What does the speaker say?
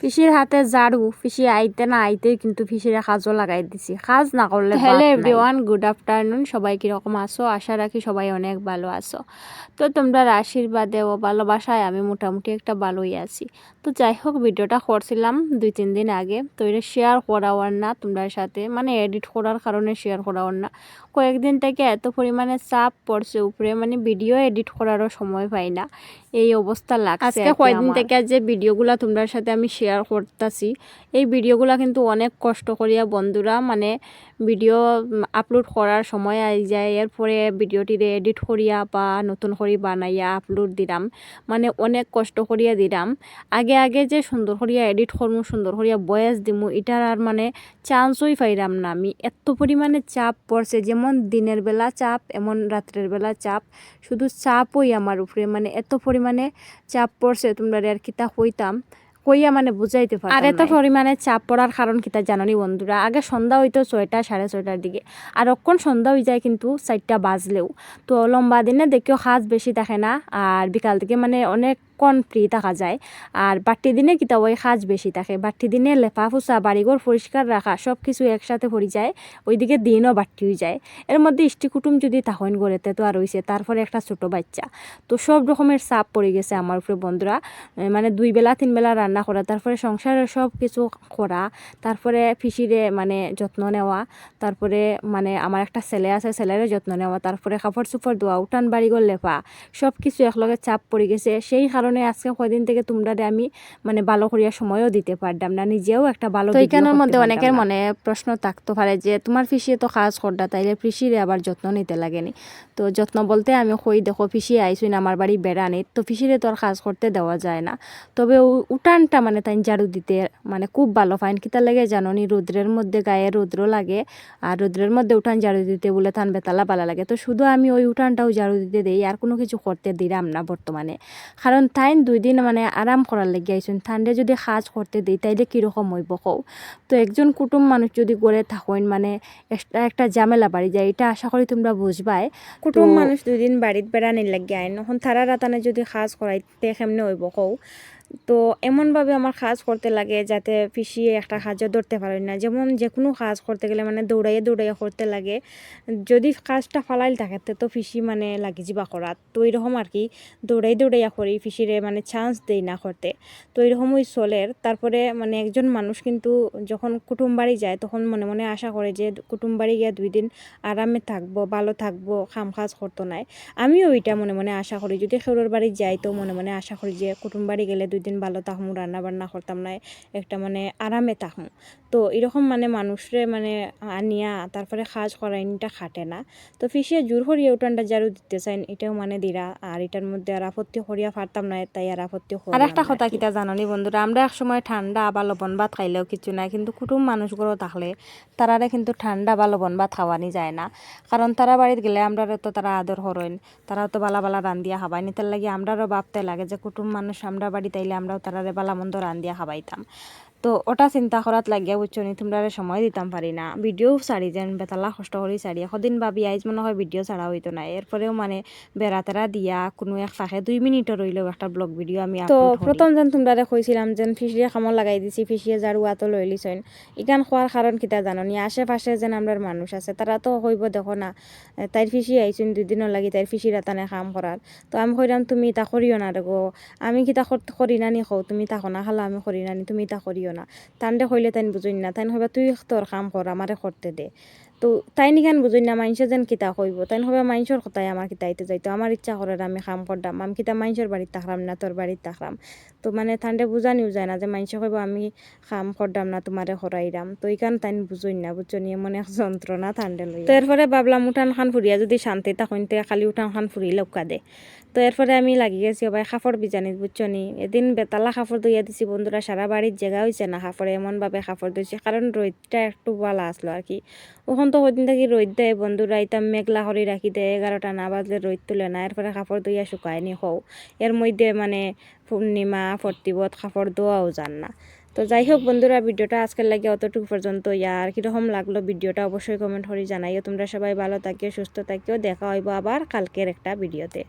পিসির হাতে ঝাড়ু, পিসি আইতে না আইতেই কিন্তু পিসিরে কাজও লাগাই দিছি, কাজ না করলে হ্যালো এভরিওয়ান, গুড আফটারনুন। সবাই কীরকম আছো? আশা রাখি সবাই অনেক ভালো আছো। তো তোমরা আশীর্বাদে ও ভালোবাসায় আমি মোটামুটি একটা ভালোই আছি। তো যাই হোক, ভিডিওটা করছিলাম 2-3 দিন আগে, তো এটা শেয়ার করাওয়ার না তোমরা সাথে, মানে এডিট করার কারণে শেয়ার করাওয়ার না। কয়েকদিন থেকে এত পরিমাণে চাপ পড়ছে উপরে, মানে ভিডিও এডিট করারও সময় পাই না, এই অবস্থা লাগছে। আজকে কয়েকদিন থেকে যে ভিডিওগুলা তোমরা সাথে আমি শেয়ার করতেছি, এই ভিডিওগুলা কিন্তু অনেক কষ্ট করিয়া বন্ধুরা, মানে ভিডিও আপলোড করার সময় আই যায়, এরপরে ভিডিওটিরে এডিট করিয়া বা নতুন করে বানাইয়া আপলোড দিলাম, মানে অনেক কষ্ট করিয়া দিলাম। আগে আগে যে সুন্দর করিয়া এডিট করমু, সুন্দর করিয়া ভয়েস দিমু, এটার আর মানে চান্সই পাইলাম না আমি। এত পরিমাণে চাপ পড়ছে, যেমন দিনের বেলা চাপ এমন রাত্রের বেলা চাপ, শুধু চাপই আমার উপরে, মানে এত পরিমাণে চাপ পড়ছে তোমরা আর কিতা কইতাম, কইয়া মানে বুঝাইতে পারতাম না। আর এত পরিমাণে চাপ পড়ার কারণ কিতা জাননি বন্ধুরা? আগে সন্ধ্যা হইতো 6টা 6:30টার দিকে, আর অক্ষণ সন্ধ্যা হয়ে যায় কিন্তু 4টা বাজলেও। তো লম্বা দিনে দেখিও কাজ বেশি থাকে না, আর বিকাল থেকে মানে অনেক কন ফ্রি থাকা যায়। আর বাড়তি দিনে কিতা ওই কাজ বেশি থাকে, বাড়তি দিনে লেপা ফুসা বাড়িঘর পরিষ্কার রাখা সব কিছু একসাথে পড়ে যায়, ওইদিকে দিনও বাড়তি হয়ে যায়। এর মধ্যে ইষ্টি কুটুম যদি তখন গড়েতে তো আর হইছে, তারপরে একটা ছোট বাচ্চা, তো সব রকমের চাপ পড়ে গেছে আমার উপরে বন্ধুরা। মানে 2 বেলা 3 বেলা রান্না করা, তারপরে সংসারের সব কিছু করা, তারপরে পিসিরে মানে যত্ন নেওয়া, তারপরে মানে আমার একটা ছেলে আছে, ছেলেরও যত্ন নেওয়া, তারপরে কাপড় চোপড় ধোয়া, উঠান বাড়িঘর লেপা, সব কিছু একলগে চাপ পড়ে গেছে। সেই কারণে আজকে কয়দিন থেকে তোমরা আমি মানে ভালো করিয়া সময়ও দিতে পারতাম না, নিজেও একটা ভালো। তো এইখানের মধ্যে অনেকের মনে প্রশ্ন থাকতে পারে যে তোমার পিসিয়ে তো কাজ করতা, তাইলে পিসিরে আবার যত্ন নিতে লাগেনি? তো যত্ন বলতে আমি কই, দেখো পিসি আইসুন আমার বাড়ি বেড়ানিত, তো পিসিরে তো আর কাজ করতে দেওয়া যায় না। তবে উঠানটা মানে তাই ঝাড়ু দিতে মানে খুব ভালো ফাইন, কিতা লাগে জাননি? রৌদ্রের মধ্যে গায়ে রৌদ্র লাগে, আর রৌদ্রের মধ্যে উঠান ঝাড়ু দিতে বলে থান বেতালা ভালো লাগে। তো শুধু আমি ওই উঠানটাও ঝাড়ু দিতে দেই, আর কোনো কিছু করতে দিলাম না বর্তমানে। কারণ তাই 2 দিন মানে আরাম করার লেগে আইসুন, ঠান্ডে যদি কাজ করতে দিই তাইলে কীরকম হইব কও? তো একজন কুটুম মানুষ যদি গড়ে থাকেন, মানে একটা ঝামেলা বাড়ি যায়, এটা আশা করি তোমরা বুঝবাই। কুটুম মানুষ 2 দিন বাড়িতে বেড়ানির লাগে আইন, এখন তারা রাতানে যদি কাজ করাইতে কেমনে হইব কও? তো এমনভাবে আমার কাজ করতে লাগে যাতে পিছিয়ে একটা কাজও ধরতে পারি না। যেমন যে কোনো কাজ করতে গেলে মানে দৌড়াইয়ে দৌড়াইয়ে করতে লাগে, যদি কাজটা ফালাইল থাকে তো পিসি মানে লাগি যাবা করাত। তো এরকম আর কি দৌড়াই দৌড়াইয়া করি, পিসিরে মানে চান্স দেই না করতে। তো এরকমই চলের। তারপরে মানে একজন মানুষ কিন্তু যখন কুটুম বাড়ি যায় তখন মনে মনে আশা করে যে কুটুম বাড়ি গিয়ে 2 দিন আরামে থাকবো, ভালো থাকবো, কাম কাজ করতো নাই। আমিও ওইটা মনে মনে আশা করি, যদি খেউরের বাড়ি যাই তো মনে মনে আশা করি যে কুটুম বাড়ি গেলে 2 দিন ভালো থাকমু, রান্না বান্না করতাম না, একটা মানে আরামে থাকমু। তো এরকম মানে মানুষরে মানে আনিয়া তারপরে কাজ করাইনটা খাটে না। তো পিসিয়ে জোর করিয়া উঠানটা ঝাড়ু দিতে চাইন, এটাও মানে দিরা, আর এটার মধ্যে আর আপত্তি করিয়া পারতাম না, তাই আর আপত্তি করি। আর একটা কথা কিটা জাননি বন্ধুরা, আমরা এক সময় ঠান্ডা বা লবণ ভাত খাইলেও কিছু নাই, কিন্তু কুটুম মানুষগুলো থাকলে তারারে কিন্তু ঠান্ডা বা লবণ ভাত খাওয়ানি যায় না। কারণ তারা বাড়িতে গেলে আমরা তো তারা আদর করেন, তারাও তো বালা বালা রান্দিয়া খাবাই নিতে লাগে, আমরারও ভাবতে লাগে যে কুটুম মানুষ আমরা বাড়ি তাইলে আমরাও তারারে বালা মন্দ রান্দিয়া খাবাইতাম। তো ওটা চিন্তা করাত লাগিয়া বুঝছো নি, তোমরা সময় দিতাম পারি না, ভিডিও ছাড়ি যেন বেতালা কষ্ট করি ছাড়ি। এদিন ভাবি আইজ মনে হয় ভিডিও ছাড়া হইতো না, এরপরেও মানে বেড়াতেরা দিয়া কোনো এক ফাঁকে 2 মিনিটও রইলেও একটা ব্লগ ভিডিও আমি তো প্রথম যেন তোমরা কইছিলাম যেন ফিসিয়ে খামর লাগাই দিছি, ফিসিয়ে যার উয়াতো লই লিছইন। ইকান খোয়ার কারণ কিতা জাননি? আশেপাশে যেন আমরার মানুষ আছে, তারা তো কইব দেখো না তাইর ফিসি আইসুন 2 দিনও লাগি, তাইর ফিসির আতানে কাম করার। তো আমি কইলাম তুমি তা করিও না গো, আমি কিতা করি না নি কও, তুমি তা না খালা আমি করি না নি, তুমি তা করিও না। তান্ডে কইলে তাইন বুঝুন না, তাইন হইবা তুই তোর কাম কর আমারে করতে দে। তো তাই নিখান বুঝুন না, মানুষে যেন কিতা কইব, তাইন হইবা মানুষের কথাই আমার কিতাইতে যাইতো, আমার ইচ্ছা করে আমি কাম করতাম, আমি কিতা মানুষের বাড়িতে থাকলাম না তোর বাড়িতে থাকলাম। তো মানে তান্ডে বুঝানিও যায় না যে মানুষে কইব আমি কাম করতাম না তোমারে করাইরাম। তো এইখান তাইন বুঝুন না, বুঝছো নি? এমন এক যন্ত্রণা তান্ডে লই। তো এরপরে ভাবলাম উঠান খান ফুরিয়া যদি শান্তি তখন খালি উঠান খান ফুরি লক্কা দে। তো এরপরে আমি লাগি গেছি ভাই কাপড় বিজানিত, বুঝছো নি? এদিন বেতালা কাপড় ধুইয়া দিছি বন্ধুরা, সারা বাড়ির জায়গা হয়েছে না কাপড়ে, এমনভাবে কাপড় ধুইছি কারণ রোদটা একটু ভালো আসলো আর কি। ওখান তো ওদিন থেকে রোদ দেয় বন্ধুরা, এটা মেঘলা করে রাখি দেয়, 11টা না বাজলে রোদ তুলে না, এরপরে কাপড় ধুইয়া শুকায়নি হও। এর মধ্যে মানে পূর্ণিমা ফর্তিবত কাপড় ধোয়াও যান না। তো যাই হোক বন্ধুরা, ভিডিওটা আজকের লাগে অতটুকু পর্যন্ত। আর কীরকম লাগলো ভিডিওটা অবশ্যই কমেন্ট করে জানাইও। তোমরা সবাই ভালো থাকিও, সুস্থ থাকিও, দেখা হইব আবার কালকের একটা ভিডিওতে।